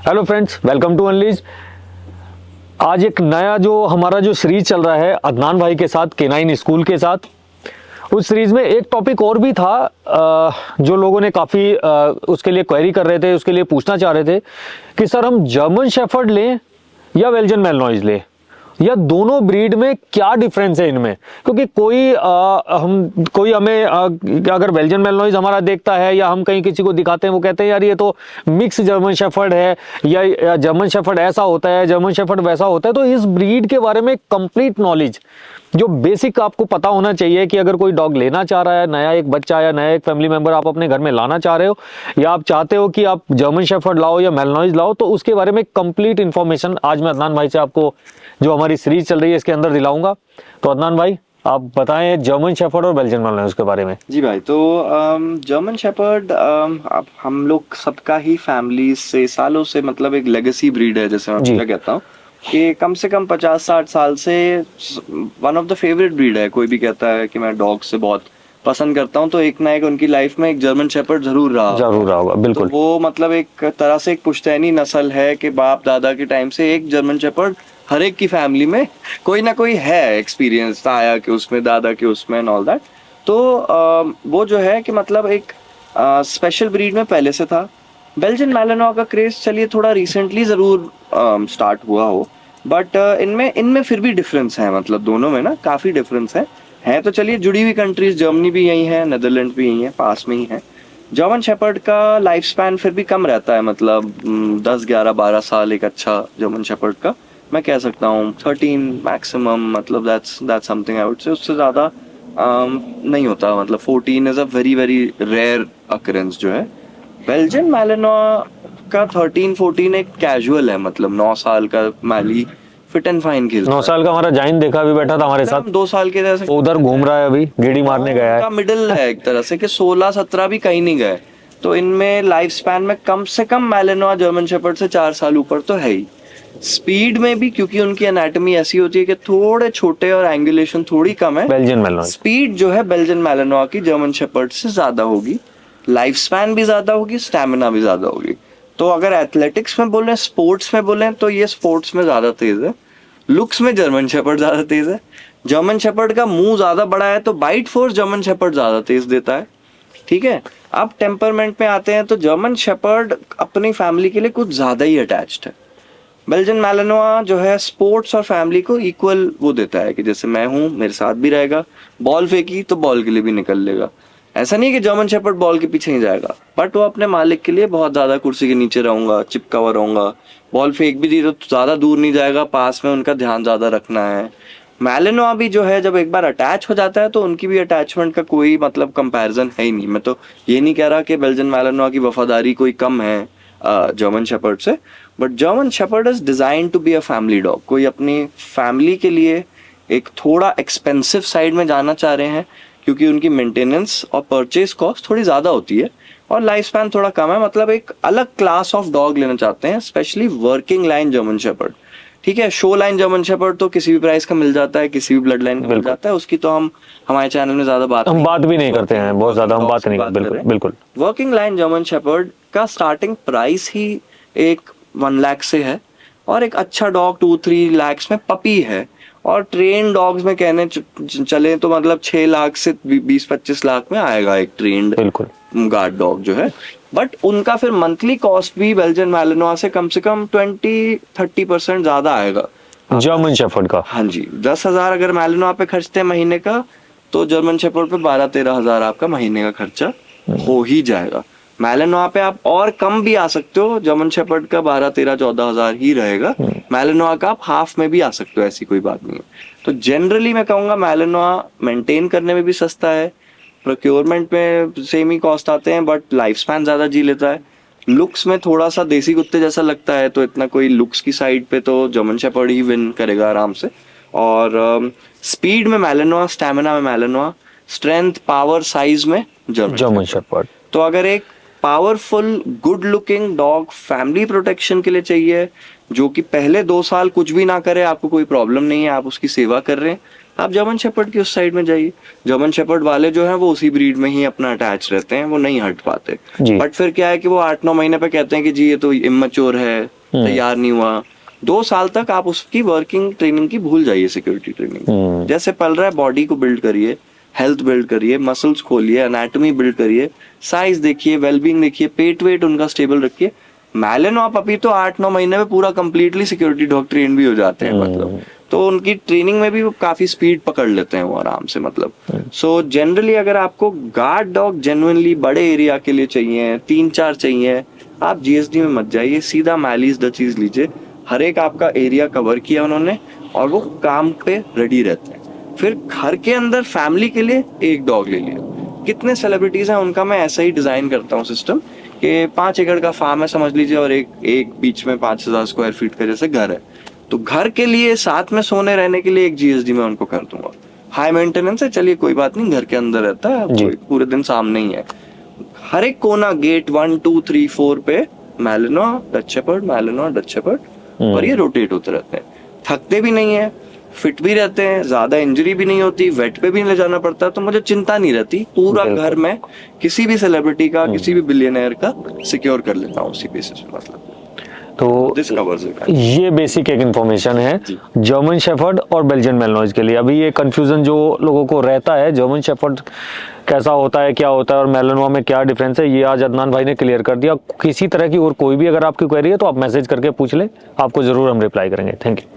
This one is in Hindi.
हेलो फ्रेंड्स, वेलकम टू अनलीज। आज एक नया जो हमारा जो सीरीज चल रहा है अदनान भाई के साथ, केनाइन स्कूल के साथ। उस सीरीज में एक टॉपिक और भी था जो लोगों ने काफ़ी उसके लिए क्वेरी कर रहे थे, उसके लिए पूछना चाह रहे थे कि सर हम जर्मन शेफर्ड लें या बेल्जियन मैलनॉइज लें, या दोनों ब्रीड में क्या डिफरेंस है इनमें। क्योंकि कोई हमें अगर बेल्जियन मैलनॉइज हमारा देखता है या हम कहीं किसी को दिखाते हैं, वो कहते हैं यार ये तो मिक्स जर्मन शेफर्ड है, या जर्मन शेफर्ड ऐसा होता है, जर्मन शेफर्ड वैसा होता है। तो इस ब्रीड के बारे में कंप्लीट नॉलेज, जो बेसिक आपको पता होना चाहिए कि अगर कोई डॉग लेना चाह रहा है, नया एक बच्चा या नया एक फैमिली मेंबर आप अपने घर में लाना चाह रहे हो, या आप चाहते हो कि आप जर्मन शेफर्ड लाओ या मैलनॉइज लाओ, तो उसके बारे में कंप्लीट इन्फॉर्मेशन आज मैं अदनान भाई से आपको, जो हमारी सीरीज चल रही है इसके अंदर, दिलाऊंगा। तो अदनान भाई आप बताएं जर्मन शेफर्ड और बेल्जियन मैलनॉइज के बारे में। जी भाई, तो जर्मन शेपर्ड अब हम लोग सबका ही फैमिली से सालों से मतलब एक लेगेसी ब्रीड है, जैसे मैं जी। क्या कहता हूँ कि कम से कम 50-60 साल से one of the favourite breed है। कोई भी कहता है कि मैं डॉग से बहुत पसंद करता हूँ, तो एक ना एक उनकी लाइफ में एक जर्मन शेपर्ड जरूर रहा होगा। जरूर होगा, तो बिल्कुल। वो मतलब एक तरह से एक पुश्तैनी नस्ल है कि बाप दादा के टाइम से एक जर्मन शेपर्ड हर एक की फैमिली में कोई ना कोई है, एक्सपीरियंस आया कि उसमें, दादा के उसमें एंड ऑल दैट। तो वो जो है कि मतलब एक स्पेशल ब्रीड में पहले से था। बेल्जियन मैलेनॉ का क्रेज चलिए थोड़ा रिसेंटली जरूर स्टार्ट हुआ हो, बट इनमें इनमें फिर भी डिफरेंस है, मतलब दोनों में ना काफी डिफरेंस है तो चलिए जुड़ी हुई कंट्रीज, जर्मनी भी यही है, नेदरलैंड भी यही है, पास में ही है। जर्मन शेपर्ड का लाइफ स्पैन फिर भी कम रहता है, मतलब 10-11-12 साल एक अच्छा जर्मन शेपर्ड का मैं कह सकता हूँ, 13 मैक्सिमम, मतलब that's something I would say. उससे ज्यादा नहीं होता, मतलब 14 is a very very rare occurrence जो है। बेल्जियन मैलेनॉ का 13-14 एक कैजुअल है, मतलब 9 साल का मैली फिट एंड फाइन खेलता 9 साल का हमारा जाइन देखा, भी बैठा था हमारे साथ, है, 2 साल के जैसे वो उधर घूम रहा है, अभी गेड़ी मारने गया है। का मिडिल है एक तरह से कि 16-17 भी कहीं नहीं गए। तो इनमें लाइफ स्पैन में कम से कम मैलेनोआ जर्मन शेपर्ड से 4 साल ऊपर तो है ही। स्पीड में भी क्योंकि उनकी एनाटॉमी ऐसी होती है कि थोड़े छोटे और एंगुलेशन थोड़ी कम है, बेल्जियन मैलनॉइज। स्पीड जो है बेल्जियन मैलेनोआ की जर्मन शेपर्ड से ज्यादा होगी, लाइफ स्पैन भी ज्यादा होगी, स्टैमिना भी ज्यादा होगी। तो अगर एथलेटिक्स में बोले, स्पोर्ट्स में बोले, तो ये स्पोर्ट्स में ज्यादा तेज है। लुक्स में जर्मन शेपर्ड ज्यादा तेज है। जर्मन शेपर्ड का मुंह ज्यादा बड़ा है तो बाइट फोर्स जर्मन शेपर्ड ज्यादा तेज देता है। ठीक है। अब टेम्परमेंट में आते हैं तो जर्मन शेपर्ड अपनी फैमिली के लिए कुछ ज्यादा ही अटैच्ड है। बेल्जियन मैलेनोआ जो है स्पोर्ट्स और फैमिली को इक्वल वो देता है कि जैसे मैं हूं, मेरे साथ भी रहेगा, बॉल फेंकी तो बॉल के लिए भी निकल लेगा। ऐसा नहीं कि जर्मन शेपर्ड बॉल के पीछे ही जाएगा, बट वो अपने मालिक के लिए बहुत ज्यादा कुर्सी के नीचे रहूंगा, चिपका हुआ रहूंगा। बॉल फेंक भी दी तो ज्यादा दूर नहीं जाएगा, पास में उनका ध्यान ज्यादा रखना है। मैलेनोआ भी जो है जब एक बार अटैच हो जाता है तो उनकी भी अटैचमेंट का कोई मतलब कंपैरिजन है ही नहीं। मैं तो ये नहीं कह रहा कि बेल्जियन मैलेनोआ की वफादारी कोई कम है जर्मन शेपर्ड से, but German shepherd is design to be a family dog. कोई अपनी फैमिली के लिए एक थोड़ा एक्सपेंसिव साइड में जाना चाह रहे हैं क्योंकि उनकी मेंटेनेंस और परचेज कॉस्ट थोड़ी ज्यादा होती है और लाइफ स्पैन थोड़ा कम है, मतलब एक अलग क्लास ऑफ डॉग लेना चाहते हैं, specially working line German shepherd. ठीक है, शो लाइन जर्मन शेपर्ड तो किसी भी प्राइस का मिल जाता है, किसी भी ब्लड लाइन का मिल जाता है, उसकी तो हम हमारे चैनल में ज्यादा हम बात भी नहीं करते हैं, बहुत ज्यादा हम बात नहीं, बात बिल्कुल करें। बिल्कुल। वर्किंग लाइन जर्मन शेपर्ड का स्टार्टिंग प्राइस ही एक 1 लाख से है, और एक अच्छा डॉग 2-3 लैक्स में पपी है। और ट्रेन डॉग्स में कहने चले तो मतलब 6 लाख से 20-25 लाख में आएगा एक ट्रेंड बिल्कुल गार्ड डॉग जो है। बट उनका फिर मंथली कॉस्ट भी बेल्जियन मैलेनोआ से कम 20-30% ज्यादा आएगा जर्मन शेफर्ड का। हाँ जी, 10,000 अगर मैलेनोआ पे खर्चते हैं महीने का, तो जर्मन शेपर्ड पे 12-13 हजार आपका महीने का खर्चा हो ही जाएगा। मैलेनोआ पे आप और कम भी आ सकते हो, जर्मन शेपर्ड का 12-13-14 हजार ही रहेगा। मैलेनोआ का आप हाफ में भी आ सकते हो, ऐसी कोई बात नहीं है। तो जनरली मैं कहूंगा मैलेनोआ मेंटेन करने में भी सस्ता है, प्रोक्योरमेंट में सेम ही कॉस्ट आते हैं, बट लाइफ स्पैन ज्यादा जी लेता है। लुक्स में थोड़ा सा देसी कुत्ते जैसा लगता है, तो इतना कोई लुक्स की साइड पे तो जर्मन शेपर्ड ही विन करेगा आराम से। और स्पीड में मैलेनोआ, स्टैमिना में मैलेनोआ, स्ट्रेंथ पावर साइज में जर्मन जर्मन शेपर्ड। शेफर्ड। तो अगर एक powerful good looking dog family protection के लिए चाहिए, जो कि पहले 2 साल कुछ भी ना करे, आपको कोई प्रॉब्लम नहीं है, आप उसकी सेवा कर रहे हैं, आप जर्मन शेपर्ड की उस साइड में जाइए। जर्मन शेपर्ड वाले जो हैं वो उसी ब्रीड में ही अपना अटैच रहते हैं, वो नहीं हट पाते। जी। बट फिर क्या है कि वो 8-9 महीने पे कहते हैं कि जी ये तो इमेच्योर है, तैयार नहीं हुआ। 2 साल तक आप उसकी वर्किंग ट्रेनिंग की भूल जाइए, सिक्योरिटी ट्रेनिंग। जैसे पल रहा है बॉडी को बिल्ड करिए, हेल्थ बिल्ड करिए, मसल्स खोलिए, एनाटॉमी बिल्ड करिए, साइज देखिए, वेलबींग देखिए, पेट वेट उनका स्टेबल रखिए। मैलेनोआ पपी तो 8-9 महीने में पूरा कंप्लीटली सिक्योरिटी डॉग ट्रेन भी हो जाते हैं, मतलब तो उनकी ट्रेनिंग में भी वो काफी स्पीड पकड़ लेते हैं वो आराम से, मतलब। सो जनरली अगर आपको गार्ड डॉग जेन्युइनली बड़े एरिया के लिए चाहिए, 3-4 चाहिए, आप जीएसडी में मत जाइए, सीधा मैलीज डचीज लीजिए। हर एक आपका एरिया कवर किया उन्होंने और वो काम पे रेडी रहते हैं। फिर घर के अंदर फैमिली के लिए एक डॉग ले लिया। कितने सेलिब्रिटीज हैं, उनका मैं ऐसा ही डिजाइन करता हूँ सिस्टम कि 5 एकड़ का फार्म है समझ लीजिए, और एक बीच में 5000 स्क्वायर फीट का जैसे घर है, तो घर के लिए साथ में सोने रहने के लिए एक जीएसडी में उनको कर दूंगा। हाई मेंटेनेंस है, चलिए कोई बात नहीं, घर के अंदर रहता है, कोई पूरे दिन सामने ही है। हर एक कोना गेट 1 2 3 4 पे मैलेनोआ डच शेपर्ड, मैलेनोआ डच शेपर्ड, और ये रोटेट होते रहते हैं। थकते भी नहीं है, फिट भी रहते हैं, ज्यादा इंजरी भी नहीं होती, वेट पे भी नहीं ले जाना पड़ता, तो मुझे चिंता नहीं रहती। पूरा घर में किसी भी सेलिब्रिटी का, किसी भी बिलियनर का सिक्योर कर लेता हूँ उसी बेसिस पे, मतलब। तो दिस कवर्स इट। ये बेसिक एक इन्फॉर्मेशन है जर्मन शेफर्ड और बेल्जियन मैलनॉइज के लिए। अभी ये कंफ्यूजन जो लोगों को रहता है, जर्मन शेफर्ड कैसा होता है, क्या होता है, और मैलनोआ में क्या डिफरेंस है, ये आज अदनान भाई ने क्लियर कर दिया। किसी तरह की और कोई भी अगर आपकी क्वेरी है तो आप मैसेज करके पूछ लें, आपको जरूर हम रिप्लाई करेंगे। Thank you.